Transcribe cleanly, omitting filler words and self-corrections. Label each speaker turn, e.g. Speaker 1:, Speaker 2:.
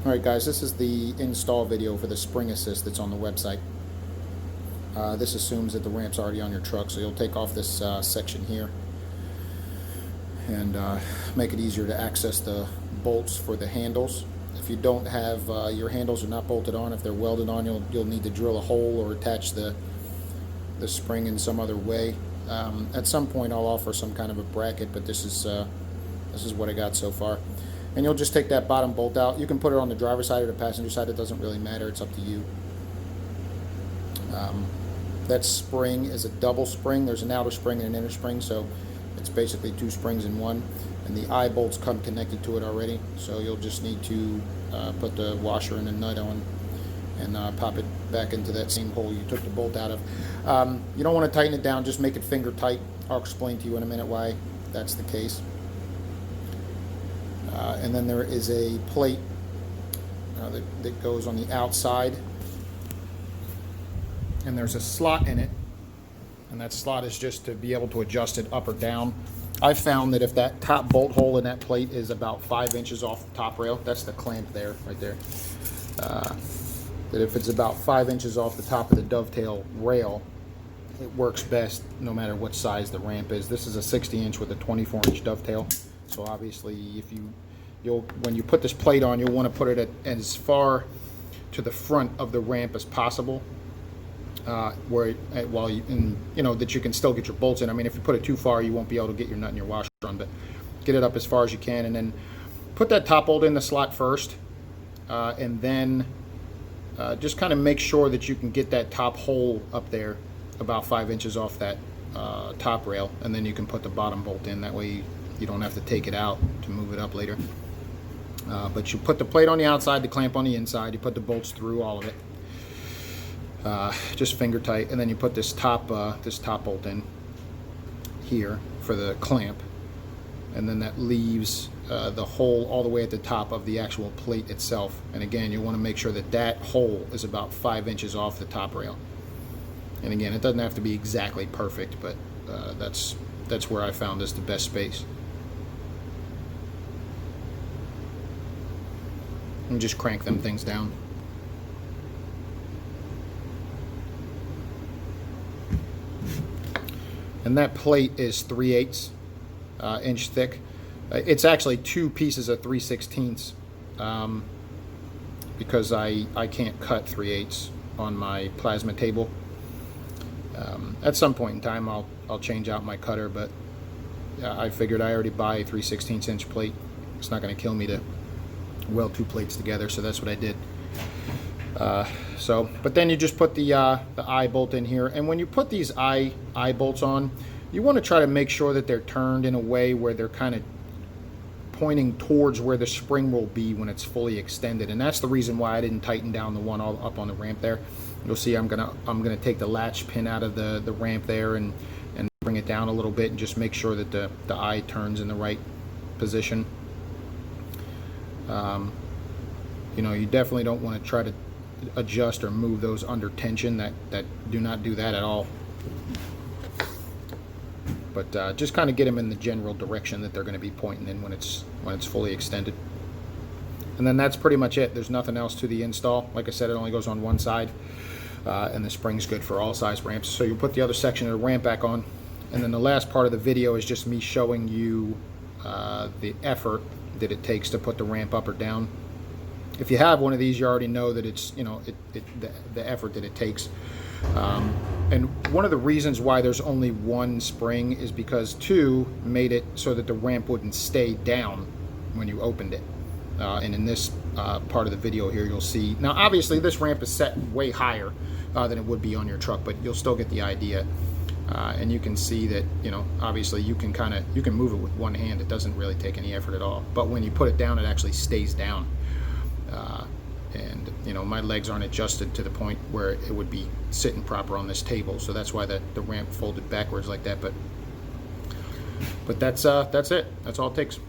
Speaker 1: Alright guys, this is the install video for the spring assist that's on the website. This assumes that the ramp's already on your truck, so you'll take off this section here and make it easier to access the bolts for the handles. If you don't have, your handles are not bolted on, if they're welded on, you'll need to drill a hole or attach the spring in some other way. At some point I'll offer some kind of a bracket, but this is what I got so far. And you'll just take that bottom bolt out. You can put it on the driver's side or the passenger side. It doesn't really matter. It's up to you. That spring is a double spring. There's an outer spring and an inner spring, so it's basically two springs in one. And the eye bolts come connected to it already, so you'll just need to put the washer and the nut on and pop it back into that same hole you took the bolt out of. You don't want to tighten it down. Just make it finger tight. I'll explain to you in a minute why that's the case. And then there is a plate that goes on the outside, and there's a slot in it, and that slot is just to be able to adjust it up or down. I've found that if that top bolt hole in that plate is about 5 inches off the top rail, that's the clamp there, right there, that if it's about 5 inches off the top of the dovetail rail, it works best no matter what size the ramp is. This is a 60-inch with a 24-inch dovetail, so obviously if when you put this plate on, you'll want to put it as far to the front of the ramp as possible, that you can still get your bolts in. I mean, if you put it too far, you won't be able to get your nut and your washer on, but get it up as far as you can, and then put that top bolt in the slot first, and then just kind of make sure that you can get that top hole up there about 5 inches off that top rail, and then you can put the bottom bolt in. That way you don't have to take it out to move it up later. But you put the plate on the outside, the clamp on the inside, you put the bolts through all of it, just finger tight, and then you put this top bolt in here for the clamp, and then that leaves the hole all the way at the top of the actual plate itself. And again, you want to make sure that that hole is about 5 inches off the top rail. And again, it doesn't have to be exactly perfect, but that's where I found is the best space. And just crank them things down. And that plate is 3/8 inch thick. It's actually two pieces of 3/16 because I can't cut 3/8 on my plasma table. At some point in time I'll change out my cutter, but I figured I already buy a 3/16 inch plate. It's not going to kill me to weld two plates together, so that's what I did. But then you just put the eye bolt in here, and when you put these eye bolts on, you want to try to make sure that they're turned in a way where they're kind of pointing towards where the spring will be when it's fully extended. And that's the reason why I didn't tighten down the one all up on the ramp there. You'll see I'm gonna take the latch pin out of the ramp there and bring it down a little bit and just make sure that the eye turns in the right position. You definitely don't want to try to adjust or move those under tension. That do not do that at all. But just kind of get them in the general direction that they're going to be pointing in when it's fully extended. And then that's pretty much it. There's nothing else to the install. Like I said, it only goes on one side, and the spring's good for all size ramps. So you'll put the other section of the ramp back on, and then the last part of the video is just me showing you the effort that it takes to put the ramp up or down. If you have one of these, you already know that it's the effort that it takes. And one of the reasons why there's only one spring is because two made it so that the ramp wouldn't stay down when you opened it. And in this part of the video here, you'll see, now obviously this ramp is set way higher than it would be on your truck, but you'll still get the idea. And you can see that, obviously you can move it with one hand. It doesn't really take any effort at all. But when you put it down, it actually stays down. And my legs aren't adjusted to the point where it would be sitting proper on this table, so that's why the ramp folded backwards like that. But that's it. That's all it takes.